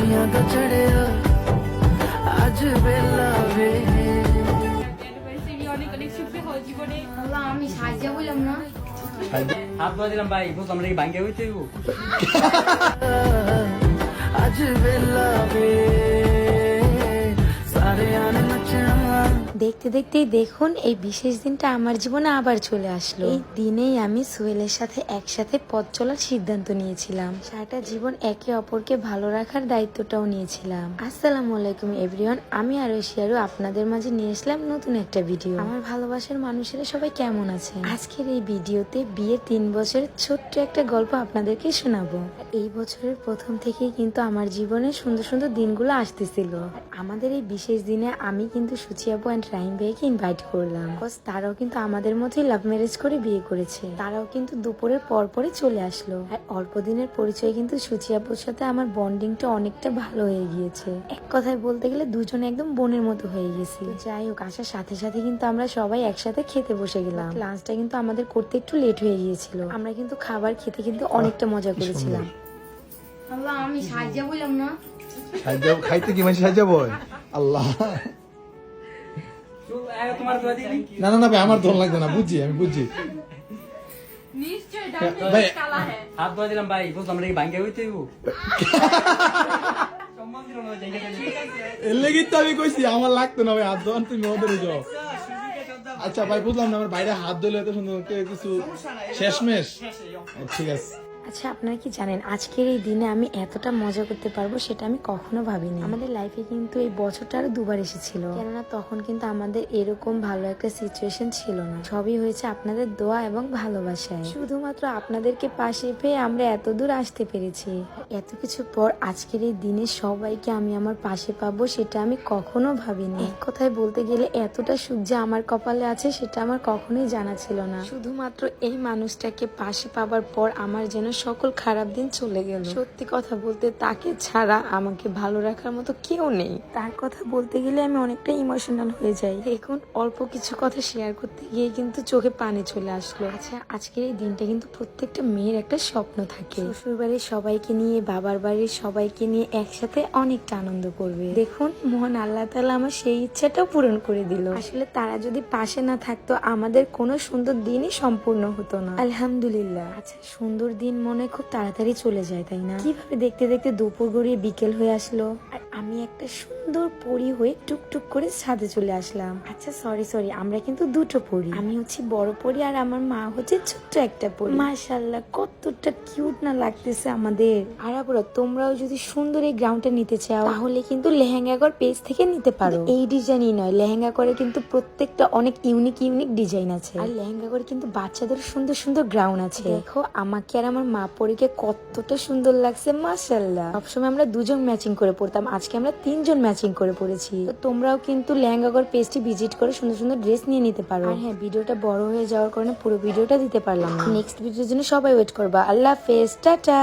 खुशियां दा चढ़िया आज बेला वे আল্লাহ, আমি সাহায্য বললাম না। হাত ধোয়া দিলাম ভাই, বুঝলাম আমরা কি ভাঙ্গে হইতে হইব? आज बेला वे सारे आने नचना। দেখতে দেখতেই দেখুন এই বিশেষ দিনটা আমার জীবনে আবার চলে আসলো। এই দিনেই আমি সোহেলের সাথে একসাথে পথ চলার সিদ্ধান্ত নিয়েছিলাম, সারাটা জীবন একে অপরকে ভালো রাখার দায়িত্বটাও নিয়েছিলাম। আসসালামু আলাইকুম এভরিওয়ান, আমি আরশিয়ারু আপনাদের মাঝে নিয়ে আসলাম নতুন একটা ভিডিও। আমার ভালোবাসার মানুষেরা সবাই কেমন আছে? আজকের এই ভিডিওতে বিয়ের 3 বছরের ছোট্ট একটা গল্প আপনাদেরকে শোনাবো। এই বছরের প্রথম থেকেই কিন্তু আমার জীবনে সুন্দর সুন্দর দিনগুলো আসতেছিল। আমাদের এই বিশেষ দিনে আমি কিন্তু সুচি আপু অ্যান্ড রাহিম ভাইকে ইনভাইট করলাম, বিকজ তারাও কিন্তু আমাদের মতোই লাভ ম্যারেজ করে বিয়ে করেছে। তারাও কিন্তু দুপুরের পর পরে চলে আসলো। আর অল্প দিনের পরিচয় কিন্তু সুচি আপুর সাথে আমার বন্ডিংটা অনেকটা ভালো হয়ে গিয়েছে। এক কথায় বলতে গেলে দুজনে একদম বোনের মতো হয়ে গেছি। যাই হোক, আসার সাথে সাথে কিন্তু আমরা সবাই একসাথে খেতে বসে গেলাম। লাঞ্চটা কিন্তু আমাদের করতে একটু লেট হয়ে গিয়েছিল। আমরা কিন্তু খাবার খেতে কিন্তু অনেকটা মজা করেছিলাম। আল্লাহ, আমি সাহায্য বললাম না। সাহায্য খাইতে কি মানে সাহায্য বয় আল্লাহ। তোমার ধোয়া দিলি? না না না ভাই, আমার দোল লাগবে না, বুঝছি আমি বুঝছি ভাই। হাত ধোয়া দিলাম ভাই, বুঝলাম আমরা কি ভাঙ্গে হইতে হইব? সম্মান দিল না, জায়গা দিল। এর লেগে তো আমি কইছি আমার লাগতো না ভাই, হাত ধোয়ান তুমি ওদের যাও। আচ্ছা ভাই, বুঝলাম না, আমার বাইরে হাত ধুলে এত সুন্দর কিছু শেষমেশ। ঠিক আছে। আচ্ছা, আপনারা কি জানেন আজকের এই দিনে আমি এতটা মজা করতে পারবো সেটা আমি কখনো ভাবিনি। আমাদের লাইফে কিন্তু এই বছরটা আরো দুবার এসেছিল, কেননা তখন কিন্তু আমাদের এরকম ভালো একটা সিচুয়েশন ছিল না। সবই হয়েছে আপনাদের দোয়া এবং ভালোবাসায়। শুধুমাত্র আপনাদেরকে পাশে পেয়ে আমরা এত দূর আসতে পেরেছি। এত কিছু পর আজকের এই দিনে সবাইকে আমি আমার পাশে পাবো সেটা আমি কখনো ভাবিনি। এক কথায় বলতে গেলে এতটা সুখ যে আমার কপালে আছে সেটা আমার কখনোই জানা ছিল না। শুধুমাত্র এই মানুষটাকে পাশে পাবার পর আমার যেন সকল খারাপ দিন চলে গেল। সত্যি কথা বলতে তাকে ছাড়া আমাকে ভালো রাখার মতো কেউ নেই। তার কথা বলতে গেলে আমি অনেকটা ইমোশনাল হয়ে যাই। এখন অল্প কিছু কথা শেয়ার করতে গিয়ে কিন্তু চোখে পানি চলে আসলো। আচ্ছা, আজকের এই দিনটা কিন্তু প্রত্যেকটা মেয়ের একটা স্বপ্ন থাকে, শ্বশুর বাড়ির সবাইকে নিয়ে বাবার বাড়ির সবাইকে নিয়ে একসাথে অনেকটা আনন্দ করবে। দেখুন, মহান আল্লাহ তাআলা আমার সেই ইচ্ছাটাও পূরণ করে দিল। আসলে তারা যদি পাশে না থাকতো আমাদের কোনো সুন্দর দিনই সম্পূর্ণ হতো না। আলহামদুলিল্লাহ। আচ্ছা, সুন্দর দিন মনে খুব তাড়াতাড়ি চলে যায়, তাই না? কিভাবে দেখতে দেখতে দুপুর গড়িয়ে বিকেল হয়ে আসলো, আর আমি একটা সুন্দর পরী হয়ে টুকটুক করে ছাদে চলে আসলাম। আচ্ছা সরি, আমরা কিন্তু দুটো পরী। আমি হচ্ছি বড় পরী আর আমার মা হচ্ছে ছোট্ট একটা পরী। মাশাআল্লাহ, কতটা কিউট না লাগতেছে আমাদের। আর আপুরা, তোমরাও যদি সুন্দর এই গ্রাউন্ডটা নিতে চাও তাহলে কিন্তু লেহেঙ্গাগর পেজ থেকে নিতে পারো। এই ডিজাইনই নয়, লেহেঙ্গা করে কিন্তু প্রত্যেকটা অনেক ইউনিক ডিজাইন আছে। আর লেহেঙ্গা করে কিন্তু বাচ্চাদের সুন্দর সুন্দর গ্রাউন্ড আছে। দেখো আমাকে আর আমার মা পরীকে কতটা সুন্দর লাগছে, মাশাআল্লাহ। সবসময় আমরা দুজন ম্যাচিং করে পড়তাম, আজকে আমরা 3 জন ম্যাচিং করে পড়েছি। তো তোমরাও কিন্তু লেহেঙ্গাগর পেজটি ভিজিট করে সুন্দর সুন্দর ড্রেস নিয়ে নিতে পারো। আর হ্যাঁ, ভিডিওটা বড় হয়ে যাওয়ার কারণে পুরো ভিডিওটা দিতে পারলাম না। নেক্সট ভিডিওর জন্য সবাই ওয়েট করবা। আল্লাহ হাফেজ, টাটা।